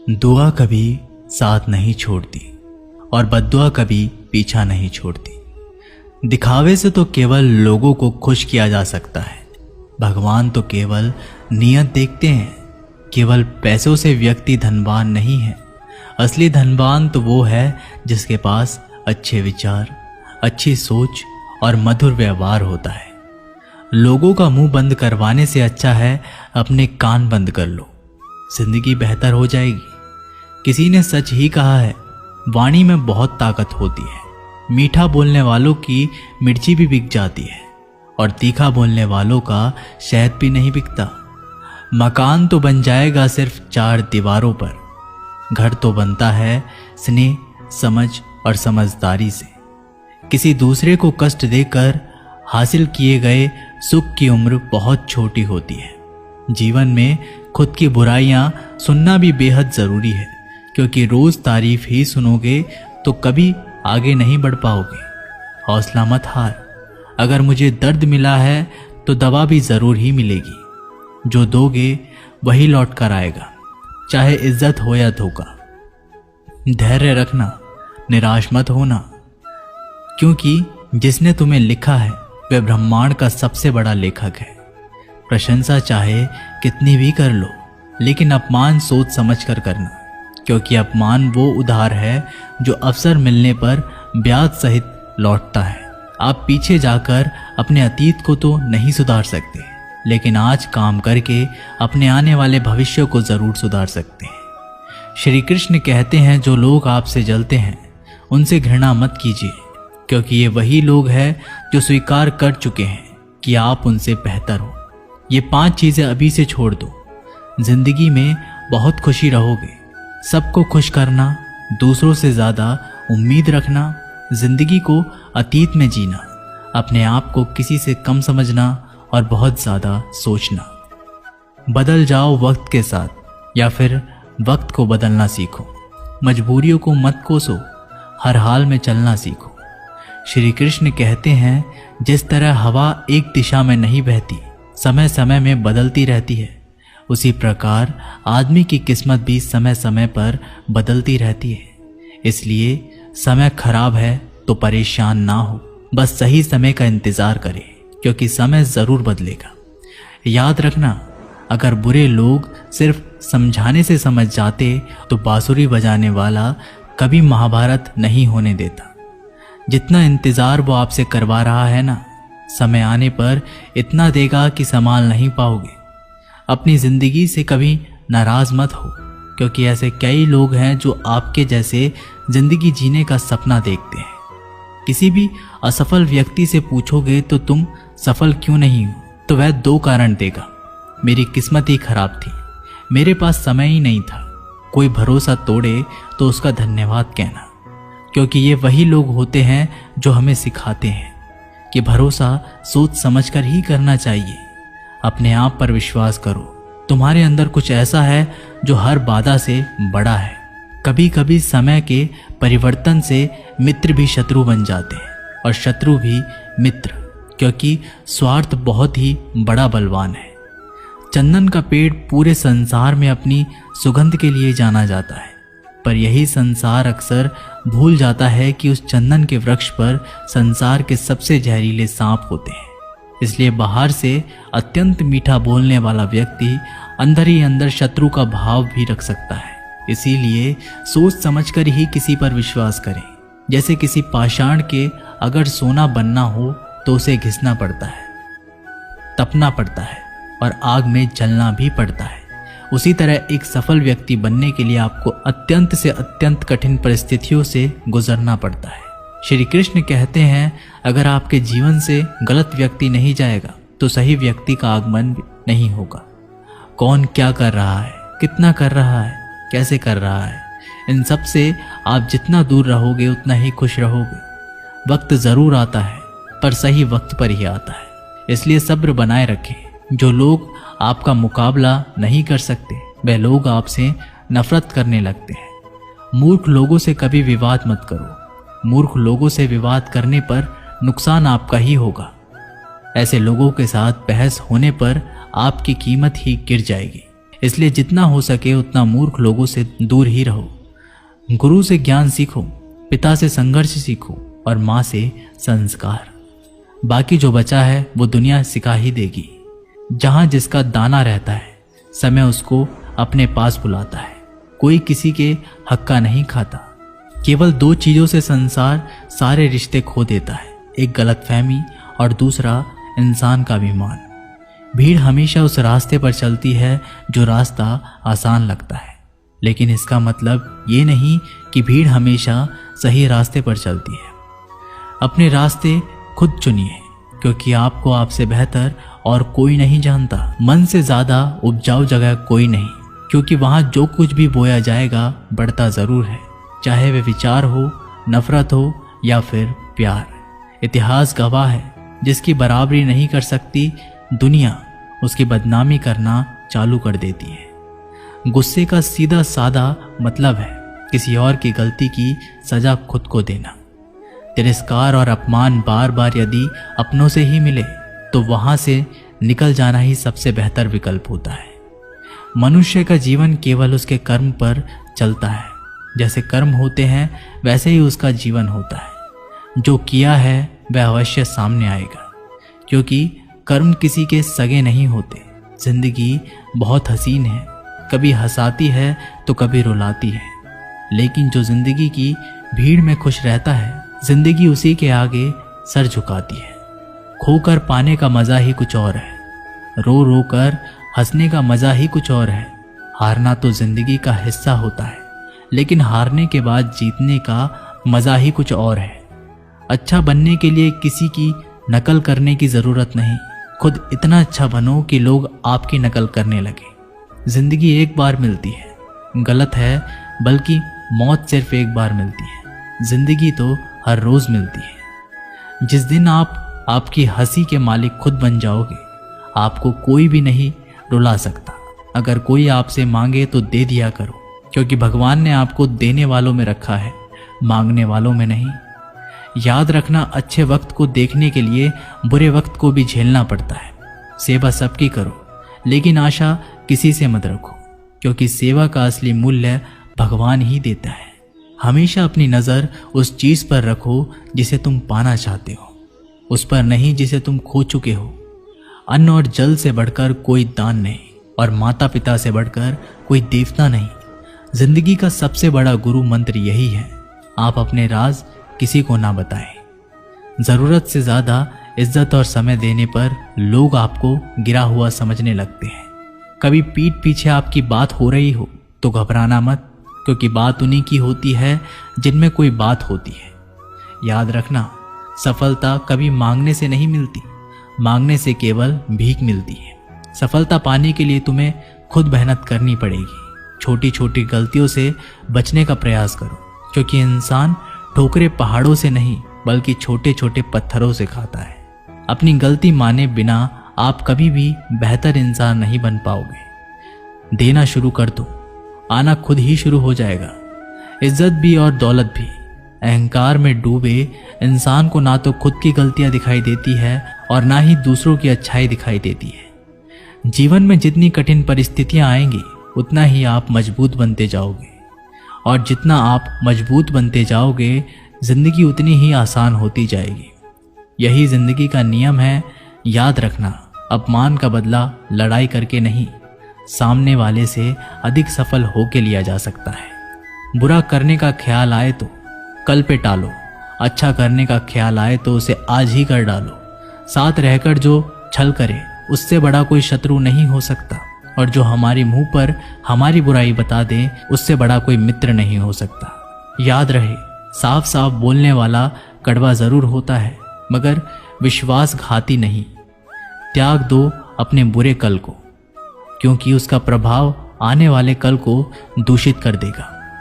दुआ कभी साथ नहीं छोड़ती और बद्दुआ कभी पीछा नहीं छोड़ती। दिखावे से तो केवल लोगों को खुश किया जा सकता है। भगवान तो केवल नियत देखते हैं। केवल पैसों से व्यक्ति धनवान नहीं है। असली धनवान तो वो है जिसके पास अच्छे विचार, अच्छी सोच और मधुर व्यवहार होता है। लोगों का मुंह बंद करवाने से अच्छा है अपने कान बंद कर लो, जिंदगी बेहतर हो जाएगी। किसी ने सच ही कहा है, वाणी में बहुत ताकत होती है। मीठा बोलने वालों की मिर्ची भी बिक जाती है और तीखा बोलने वालों का शहद भी नहीं बिकता। मकान तो बन जाएगा सिर्फ 4 दीवारों पर, घर तो बनता है स्नेह, समझ और समझदारी से। किसी दूसरे को कष्ट देकर हासिल किए गए सुख की उम्र बहुत छोटी होती है। जीवन में खुद की बुराइयां सुनना भी बेहद जरूरी है, क्योंकि रोज तारीफ ही सुनोगे तो कभी आगे नहीं बढ़ पाओगे। हौसला मत हार। अगर मुझे दर्द मिला है तो दवा भी जरूर ही मिलेगी। जो दोगे वही लौट कर आएगा, चाहे इज्जत हो या धोखा। धैर्य रखना, निराश मत होना, क्योंकि जिसने तुम्हें लिखा है वह ब्रह्मांड का सबसे बड़ा लेखक है। प्रशंसा चाहे कितनी भी कर लो, लेकिन अपमान सोच समझ कर करना, क्योंकि अपमान वो उधार है जो अवसर मिलने पर ब्याज सहित लौटता है। आप पीछे जाकर अपने अतीत को तो नहीं सुधार सकते, लेकिन आज काम करके अपने आने वाले भविष्य को जरूर सुधार सकते हैं। श्री कृष्ण कहते हैं, जो लोग आपसे जलते हैं उनसे घृणा मत कीजिए, क्योंकि ये वही लोग हैं जो स्वीकार कर चुके हैं कि आप उनसे बेहतर हो। ये 5 चीजें अभी से छोड़ दो, जिंदगी में बहुत खुशी रहोगे। सबको खुश करना, दूसरों से ज्यादा उम्मीद रखना, जिंदगी को अतीत में जीना, अपने आप को किसी से कम समझना और बहुत ज्यादा सोचना। बदल जाओ वक्त के साथ, या फिर वक्त को बदलना सीखो। मजबूरियों को मत कोसो, हर हाल में चलना सीखो। श्री कृष्ण कहते हैं, जिस तरह हवा एक दिशा में नहीं बहती, समय समय में बदलती रहती है, उसी प्रकार आदमी की किस्मत भी समय समय पर बदलती रहती है। इसलिए समय खराब है तो परेशान ना हो, बस सही समय का इंतजार करें, क्योंकि समय जरूर बदलेगा। याद रखना, अगर बुरे लोग सिर्फ समझाने से समझ जाते तो बांसुरी बजाने वाला कभी महाभारत नहीं होने देता। जितना इंतजार वो आपसे करवा रहा है ना, समय आने पर इतना देगा कि संभाल नहीं पाओगे। अपनी जिंदगी से कभी नाराज मत हो, क्योंकि ऐसे कई लोग हैं जो आपके जैसे जिंदगी जीने का सपना देखते हैं। किसी भी असफल व्यक्ति से पूछोगे तो तुम सफल क्यों नहीं हो, तो वह 2 कारण देगा। मेरी किस्मत ही खराब थी, मेरे पास समय ही नहीं था। कोई भरोसा तोड़े तो उसका धन्यवाद कहना, क्योंकि ये वही लोग होते हैं जो हमें सिखाते हैं कि भरोसा सोच समझकर ही करना चाहिए। अपने आप पर विश्वास करो, तुम्हारे अंदर कुछ ऐसा है जो हर बाधा से बड़ा है। कभी कभी समय के परिवर्तन से मित्र भी शत्रु बन जाते हैं और शत्रु भी मित्र, क्योंकि स्वार्थ बहुत ही बड़ा बलवान है। चंदन का पेड़ पूरे संसार में अपनी सुगंध के लिए जाना जाता है, पर यही संसार अक्सर भूल जाता है कि उस चंदन के वृक्ष पर संसार के सबसे जहरीले सांप होते हैं। इसलिए बाहर से अत्यंत मीठा बोलने वाला व्यक्ति अंदर ही अंदर शत्रु का भाव भी रख सकता है। इसीलिए सोच समझकर ही किसी पर विश्वास करें। जैसे किसी पाषाण के अगर सोना बनना हो तो उसे घिसना पड़ता है, तपना पड़ता है और आग में जलना भी पड़ता है। उसी तरह एक सफल व्यक्ति बनने के लिए आपको अत्यंत से अत्यंत कठिन परिस्थितियों से गुजरना पड़ता है। श्री कृष्ण कहते हैं, अगर आपके जीवन से गलत व्यक्ति नहीं जाएगा तो सही व्यक्ति का आगमन नहीं होगा। कौन क्या कर रहा है, कितना कर रहा है, कैसे कर रहा है, इन सब से आप जितना दूर रहोगे उतना ही खुश रहोगे। वक्त जरूर आता है, पर सही वक्त पर ही आता है। इसलिए सब्र बनाए रखें। जो लोग आपका मुकाबला नहीं कर सकते, वह लोग आपसे नफरत करने लगते हैं। मूर्ख लोगों से कभी विवाद मत करो। मूर्ख लोगों से विवाद करने पर नुकसान आपका ही होगा। ऐसे लोगों के साथ बहस होने पर आपकी कीमत ही गिर जाएगी। इसलिए जितना हो सके उतना मूर्ख लोगों से दूर ही रहो। गुरु से ज्ञान सीखो, पिता से संघर्ष सीखो और माँ से संस्कार। बाकी जो बचा है वो दुनिया सिखा ही देगी। जहाँ जिसका दाना रहता है समय उसको अपने पास बुलाता है। कोई किसी के हक का नहीं खाता। केवल दो चीज़ों से संसार सारे रिश्ते खो देता है, एक गलतफहमी और दूसरा इंसान का अभिमान। भीड़ हमेशा उस रास्ते पर चलती है जो रास्ता आसान लगता है, लेकिन इसका मतलब ये नहीं कि भीड़ हमेशा सही रास्ते पर चलती है। अपने रास्ते खुद चुनिए, क्योंकि आपको आपसे बेहतर और कोई नहीं जानता। मन से ज़्यादा उपजाऊ जगह कोई नहीं, क्योंकि वहाँ जो कुछ भी बोया जाएगा बढ़ता ज़रूर है, चाहे वे विचार हो, नफरत हो या फिर प्यार। इतिहास गवाह है, जिसकी बराबरी नहीं कर सकती दुनिया उसकी बदनामी करना चालू कर देती है। गुस्से का सीधा साधा मतलब है किसी और की गलती की सजा खुद को देना। तिरस्कार और अपमान बार बार यदि अपनों से ही मिले तो वहां से निकल जाना ही सबसे बेहतर विकल्प होता है। मनुष्य का जीवन केवल उसके कर्म पर चलता है। जैसे कर्म होते हैं वैसे ही उसका जीवन होता है। जो किया है वह अवश्य सामने आएगा, क्योंकि कर्म किसी के सगे नहीं होते। जिंदगी बहुत हसीन है, कभी हंसाती है तो कभी रुलाती है, लेकिन जो जिंदगी की भीड़ में खुश रहता है जिंदगी उसी के आगे सर झुकाती है। खोकर पाने का मजा ही कुछ और है, रो रो कर हंसने का मजा ही कुछ और है। हारना तो जिंदगी का हिस्सा होता है, लेकिन हारने के बाद जीतने का मजा ही कुछ और है। अच्छा बनने के लिए किसी की नकल करने की जरूरत नहीं, खुद इतना अच्छा बनो कि लोग आपकी नकल करने लगे। जिंदगी एक बार मिलती है, गलत है, बल्कि मौत सिर्फ एक बार मिलती है। जिंदगी तो हर रोज मिलती है। जिस दिन आप आपकी हंसी के मालिक खुद बन जाओगे, आपको कोई भी नहीं रुला सकता। अगर कोई आपसे मांगे तो दे दिया करो, क्योंकि भगवान ने आपको देने वालों में रखा है, मांगने वालों में नहीं। याद रखना, अच्छे वक्त को देखने के लिए बुरे वक्त को भी झेलना पड़ता है। सेवा सबकी करो, लेकिन आशा किसी से मत रखो, क्योंकि सेवा का असली मूल्य भगवान ही देता है। हमेशा अपनी नज़र उस चीज़ पर रखो जिसे तुम पाना चाहते हो, उस पर नहीं जिसे तुम खो चुके हो। अन्न और जल से बढ़कर कोई दान नहीं, और माता पिता से बढ़कर कोई देवता नहीं। जिंदगी का सबसे बड़ा गुरु मंत्र यही है, आप अपने राज किसी को ना बताएं। ज़रूरत से ज़्यादा इज्जत और समय देने पर लोग आपको गिरा हुआ समझने लगते हैं। कभी पीठ पीछे आपकी बात हो रही हो तो घबराना मत, क्योंकि बात उन्हीं की होती है जिनमें कोई बात होती है। याद रखना, सफलता कभी मांगने से नहीं मिलती, मांगने से केवल भीख मिलती है। सफलता पाने के लिए तुम्हें खुद मेहनत करनी पड़ेगी। छोटी छोटी गलतियों से बचने का प्रयास करो, क्योंकि इंसान ठोकरे पहाड़ों से नहीं बल्कि छोटे छोटे पत्थरों से खाता है। अपनी गलती माने बिना आप कभी भी बेहतर इंसान नहीं बन पाओगे। देना शुरू कर दो, आना खुद ही शुरू हो जाएगा। इज्जत भी और दौलत भी। अहंकार में डूबे इंसान को ना तो खुद की गलतियां दिखाई देती है और ना ही दूसरों की अच्छाई दिखाई देती है। जीवन में जितनी कठिन परिस्थितियां आएंगी उतना ही आप मजबूत बनते जाओगे, और जितना आप मजबूत बनते जाओगे जिंदगी उतनी ही आसान होती जाएगी। यही जिंदगी का नियम है। याद रखना, अपमान का बदला लड़ाई करके नहीं, सामने वाले से अधिक सफल होके लिया जा सकता है। बुरा करने का ख्याल आए तो कल पे टालो, अच्छा करने का ख्याल आए तो उसे आज ही कर डालो। साथ रहकर जो छल करे उससे बड़ा कोई शत्रु नहीं हो सकता, और जो हमारे मुंह पर हमारी बुराई बता दे उससे बड़ा कोई मित्र नहीं हो सकता। याद रहे, साफ साफ बोलने वाला कड़वा जरूर होता है, मगर विश्वासघाती नहीं। त्याग दो अपने बुरे कल को, क्योंकि उसका प्रभाव आने वाले कल को दूषित कर देगा।